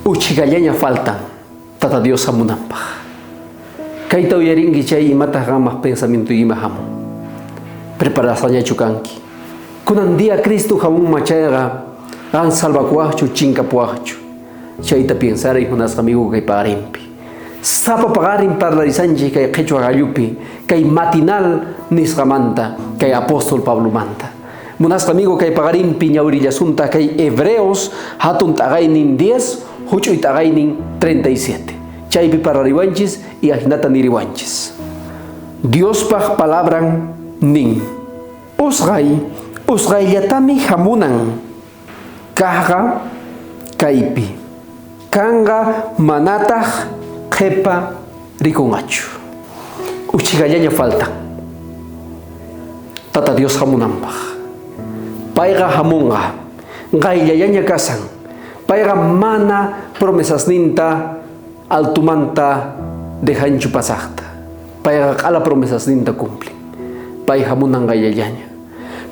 Uchigallanya faltan, tata Dios hamunampa. Kaita uyaringi chay imata gamas pensamiento imahamu. Preparasaña chukanki. Kunan dia Cristo hamun machayga, gan salvacuachu chincapuachu. Chayta pensar y unas amigo kay parimpi. Sapa pagarim parlarisanji kay quechua gallupi, kay matinal nisgamanta, kay apóstol Pablo manta. Munas amigo kay pagarimpi ñaurillasunta kay Hebreos hatun tagainin 10, huchuy tagainin 37. Chaypi parariwanchis y ajinata niriwanchis. Dios pag palabran nin. Usgayatami hamunan. Kaga kaypi. Kanga manatah kepa rikungachu. Uchigallanya falta. Tata Dios hamunambah. Paiga hamunga. Gayayanya kasan. Paiga mana promesas ninta altumanta dejanchu pasakta. Paiga kala promesas ninta cumple. Paiga hamunan gayayanya.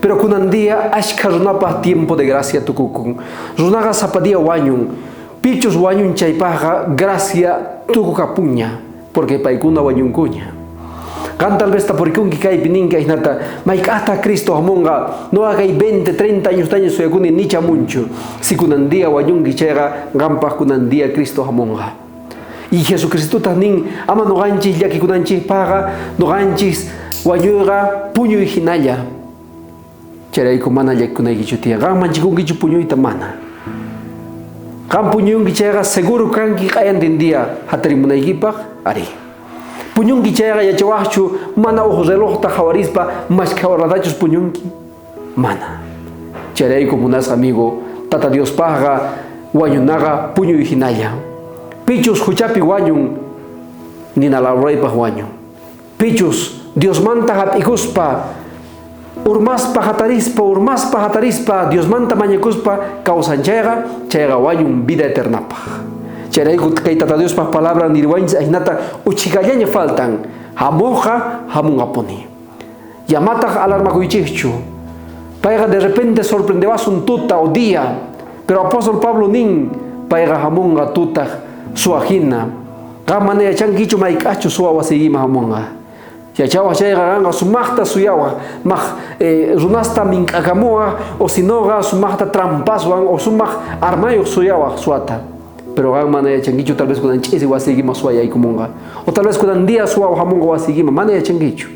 Pero kunandia ashka runapa tiempo de gracia tukukun. Runaga zapadia wanyun. Pichos wanyun chaypaga gracia tukukapuña. Porque paikuna wanyun kuña. Kan tal vez taporikunki kay pininka ihnata maikata Cristo hamonga no haga 20, 30 años suyakuni nicha mucho. Si kunandia wanyunki chayga gampa kunandia Cristo hamonga. Y Jesucristo tanin ama no ganchis yaki kunanchis paga no ganchis wanyuga puño hinalla. Charay kumana yak kunay gichutia gam manchikunki puño itamana. Gam puño gichayga seguro kanki kayan dindia hatarimunay gipag ari. Puñunki chayga yachawachu mana ojos reloj ta jawarispa mas kawaradachos puñunki mana. Charay comunas amigo tata Dios paga wanyunaga puño hinalla. Pichos huchapi wanyun nina la reypa wanyun. Pichos Dios manta hapikuspa urmaspa hatarispa Dios manta mañakuspa causan chayga wanyun vida eternapa. Charay kay tata Dios pa palabra nirwanchis ajnata uchigallanya faltan hamoja hamungaponi. Yamata alarma kuichichu. Paiga de repente sorprendebas un tuta o día. Pero apóstol Pablo nin paiga hamunga tuta suajina. Gamane yachankichu maikachu suawa sigima hamunga. Yachawa chayga ganga sumachta suyawa. Runasta minkakamoa o sinoga sumachta trampaswan o sumach armayo suyawa suata. Pero gan mana ya changuicho tal vez kunan chisi wasigima suaya y comunga. O tal vez kunan día suawa hamunga wasigima mana ya changuicho.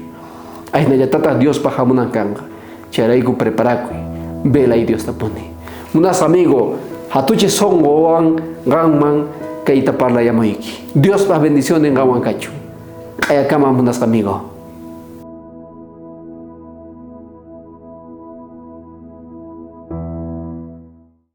Ay na ya tata Dios pa hamunan kanga. Charaiku preparakui. Vela y Dios tapone. Unas amigo hatuche songo wan ganman kaita parla yamoiki. Dios pa bendición en gawan kachu. Kaya kama unas amigo.